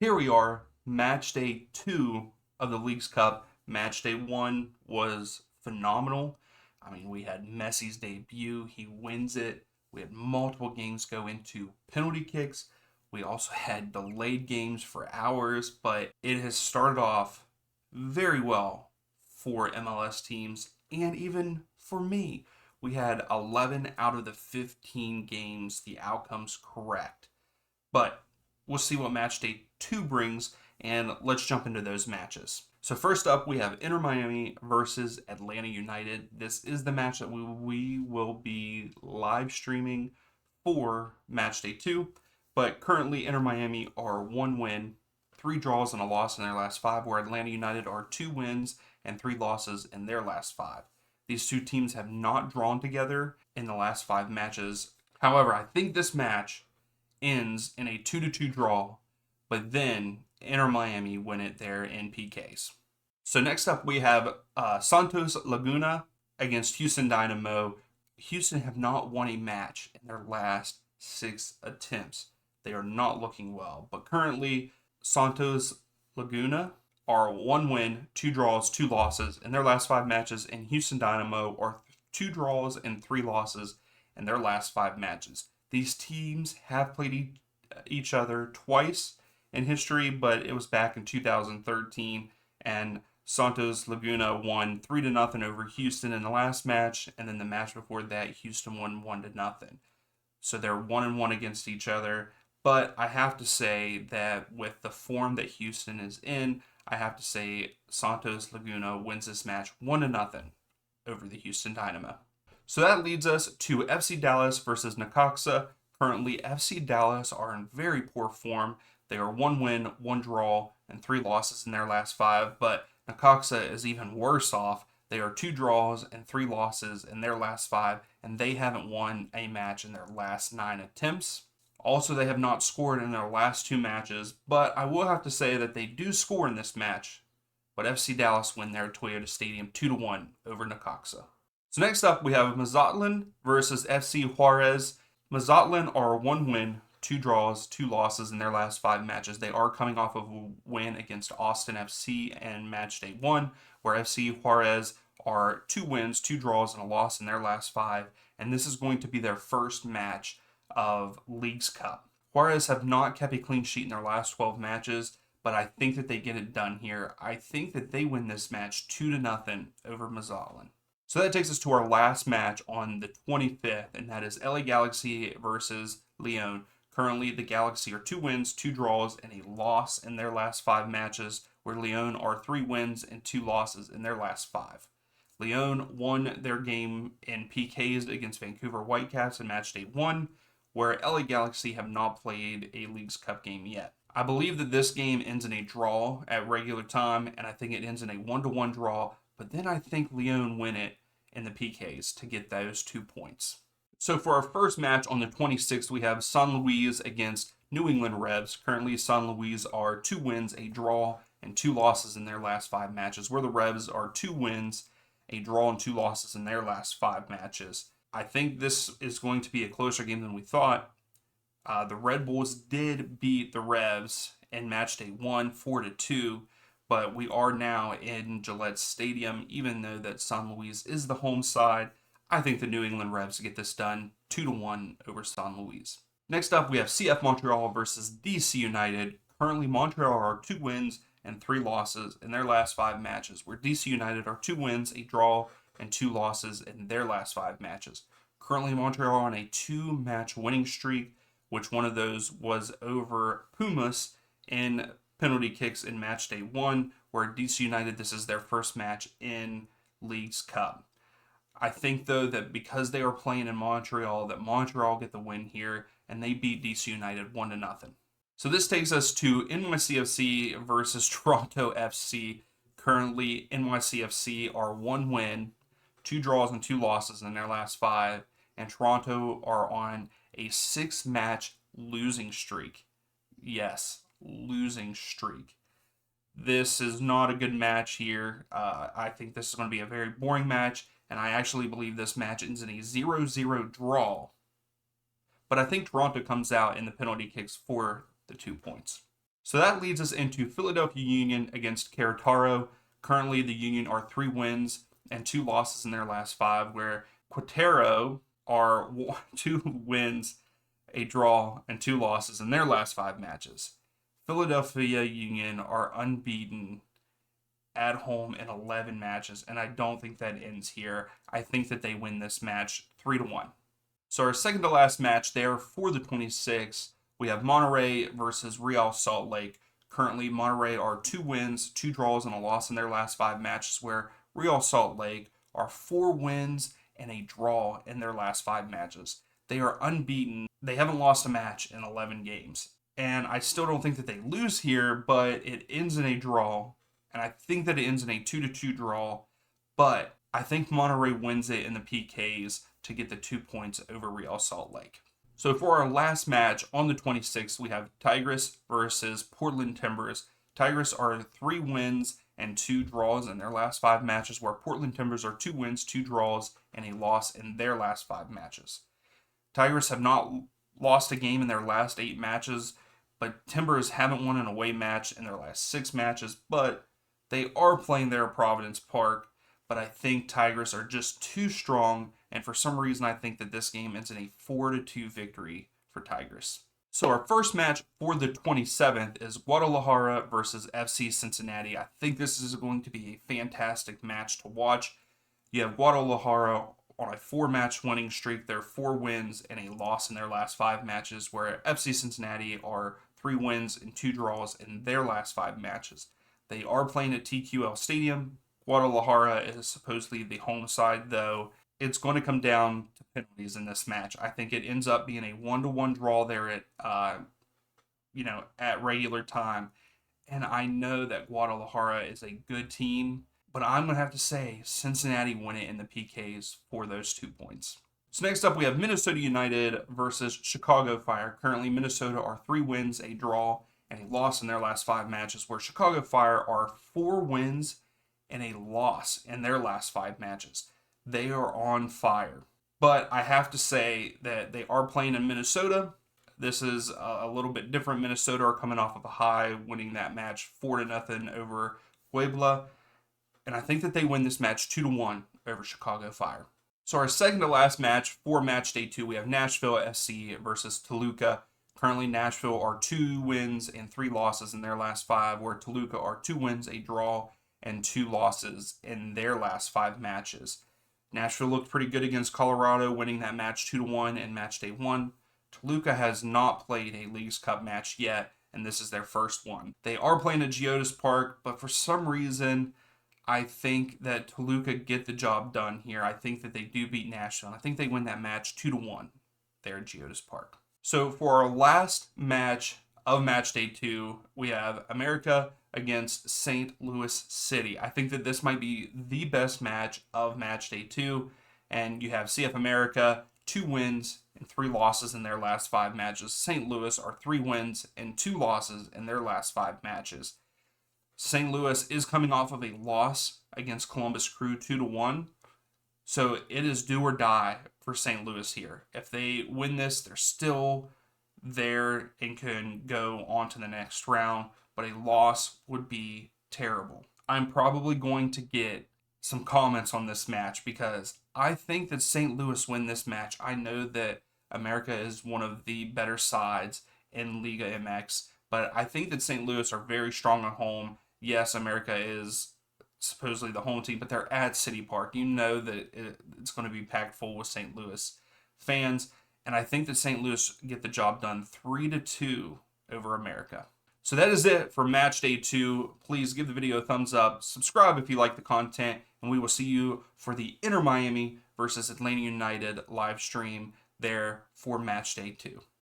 Here we are, match day 2 of the Leagues Cup. Match day 1 was phenomenal. I mean, we had Messi's debut, he wins it. We had multiple games go into penalty kicks. We also had delayed games for hours, but it has started off very well for MLS teams and even for me. We had 11 out of the 15 games, the outcomes correct. But we'll see what match day 2 brings, and let's jump into those matches. So first up, we have Inter Miami versus Atlanta United. This is the match that we will be live streaming for match day 2. But currently, Inter Miami are 1 win, 3 draws, and a loss in their last 5, where Atlanta United are 2 wins and 3 losses in their last 5. These two teams have not drawn together in the last 5 matches. However, I think this match ends in a 2-2 draw, but then Inter Miami win it there in PKs. So next up we have Santos Laguna against Houston Dynamo. Houston have not won a match in their last 6 attempts. They are not looking well, but currently Santos Laguna are 1 win, 2 draws, 2 losses in their last 5 matches, and Houston Dynamo are 2 draws and 3 losses in their last 5 matches. These teams have played each other twice in history, but it was back in 2013, and Santos Laguna won 3-0 over Houston in the last match, and then the match before that, Houston won 1-0. So they're 1-1 against each other. But I have to say that with the form that Houston is in, I have to say Santos Laguna wins this match 1-0 over the Houston Dynamo. So that leads us to FC Dallas versus Necaxa. Currently, FC Dallas are in very poor form. They are 1 win, 1 draw, and 3 losses in their last 5, but Necaxa is even worse off. They are 2 draws and 3 losses in their last 5, and they haven't won a match in their last 9 attempts. Also, they have not scored in their last 2 matches, but I will have to say that they do score in this match. But FC Dallas win their Toyota Stadium 2-1 over Necaxa. So next up, we have Mazatlan versus FC Juarez. Mazatlan are 1 win, 2 draws, 2 losses in their last 5 matches. They are coming off of a win against Austin FC and match day 1, where FC Juarez are 2 wins, 2 draws, and a loss in their last 5. And this is going to be their first match of Leagues Cup. Juarez have not kept a clean sheet in their last 12 matches, but I think that they get it done here. I think that they win this match 2-0 over Mazatlan. So that takes us to our last match on the 25th, and that is LA Galaxy versus Leon. Currently, the Galaxy are 2 wins, 2 draws, and a loss in their last 5 matches, where Leon are 3 wins and 2 losses in their last 5. Leon won their game in PKs against Vancouver Whitecaps in match day 1, where LA Galaxy have not played a Leagues Cup game yet. I believe that this game ends in a draw at regular time, and I think it ends in a 1-1 draw, but then I think Leon win it in the PKs to get those 2 points. So for our first match on the 26th, we have San Luis against New England Revs. Currently, San Luis are 2 wins, a draw, and 2 losses in their last 5 matches, where the Revs are 2 wins, a draw, and 2 losses in their last 5 matches. I think this is going to be a closer game than we thought. The Red Bulls did beat the Revs in match day 1, 4-2, but we are now in Gillette Stadium, even though that San Luis is the home side. I think the New England Revs get this done 2-1 over San Luis. Next up, we have CF Montreal versus DC United. Currently, Montreal are 2 wins and 3 losses in their last 5 matches, where DC United are 2 wins, a draw, and 2 losses in their last 5 matches. Currently, Montreal are on a 2-match winning streak, which one of those was over Pumas in penalty kicks in match day 1, where DC United, this is their first match in Leagues Cup. I think, though, that because they are playing in Montreal, that Montreal get the win here, and they beat DC United 1-0. So this takes us to NYCFC versus Toronto FC. Currently, NYCFC are 1 win, 2 draws, and 2 losses in their last 5, and Toronto are on a 6-match losing streak. Yes, losing streak. This is not a good match here. I think this is going to be a very boring match, and I actually believe this match ends in a 0-0 draw. But I think Toronto comes out in the penalty kicks for the 2 points. So that leads us into Philadelphia Union against Querétaro. Currently, the Union are 3 wins and 2 losses in their last 5, where Querétaro are 2 wins, a draw, and 2 losses in their last 5 matches. Philadelphia Union are unbeaten at home in 11 matches, and I don't think that ends here. I think that they win this match 3-1. So our second to last match there for the 26th, we have Monterey versus Real Salt Lake. Currently, Monterey are 2 wins, 2 draws, and a loss in their last 5 matches, where Real Salt Lake are 4 wins and a draw in their last 5 matches. They are unbeaten. They haven't lost a match in 11 games. And I still don't think that they lose here, but it ends in a draw. And I think that it ends in a 2-2 draw. But I think Monterey wins it in the PKs to get the 2 points over Real Salt Lake. So for our last match on the 26th, we have Tigres versus Portland Timbers. Tigres are 3 wins and 2 draws in their last 5 matches, where Portland Timbers are 2 wins, 2 draws, and a loss in their last 5 matches. Tigers have not lost a game in their last 8 matches, but Timbers haven't won an away match in their last 6 matches, but they are playing there at Providence Park. But I think Tigers are just too strong, and for some reason I think that this game ends in a 4-2 victory for Tigers. So our first match for the 27th is Guadalajara versus FC Cincinnati. I think this is going to be a fantastic match to watch. You have Guadalajara on a 4-match winning streak. They're 4 wins and a loss in their last 5 matches, where FC Cincinnati are 3 wins and 2 draws in their last 5 matches. They are playing at TQL Stadium. Guadalajara is supposedly the home side, though. It's going to come down to penalties in this match. I think it ends up being a 1-1 draw there at regular time. And I know that Guadalajara is a good team, but I'm going to have to say Cincinnati win it in the PKs for those 2 points. So next up, we have Minnesota United versus Chicago Fire. Currently, Minnesota are 3 wins, a draw, and a loss in their last 5 matches, where Chicago Fire are 4 wins and a loss in their last 5 matches. They are on fire. But I have to say that they are playing in Minnesota. This is a little bit different. Minnesota are coming off of a high, winning that match 4-0 over Puebla. And I think that they win this match 2-1 over Chicago Fire. So our second to last match for match day 2, we have Nashville SC versus Toluca. Currently, Nashville are 2 wins and 3 losses in their last 5, where Toluca are 2 wins, a draw, and 2 losses in their last 5 matches. Nashville looked pretty good against Colorado, winning that match 2-1 in match day 1. Toluca has not played a Leagues Cup match yet, and this is their first one. They are playing at Geodis Park, but for some reason, I think that Toluca get the job done here. I think that they do beat Nashville. I think they win that match 2-1 there at Geodis Park. So for our last match of match day 2, we have America against St. Louis City. I think that this might be the best match of match day 2. And you have CF America, 2 wins and 3 losses in their last 5 matches. St. Louis are 3 wins and 2 losses in their last 5 matches. St. Louis is coming off of a loss against Columbus Crew 2-1. So it is do or die for St. Louis here. If they win this, they're still there and can go on to the next round, but a loss would be terrible. I'm probably going to get some comments on this match because I think that St. Louis win this match. I know that America is one of the better sides in Liga MX, but I think that St. Louis are very strong at home. Yes, America is supposedly the home team, but they're at City Park. You know that it's going to be packed full with St. Louis fans, and I think that St. Louis get the job done 3-2 over America. So that is it for match day 2. Please give the video a thumbs up, subscribe if you like the content, and we will see you for the Inter Miami versus Atlanta United live stream there for match day 2.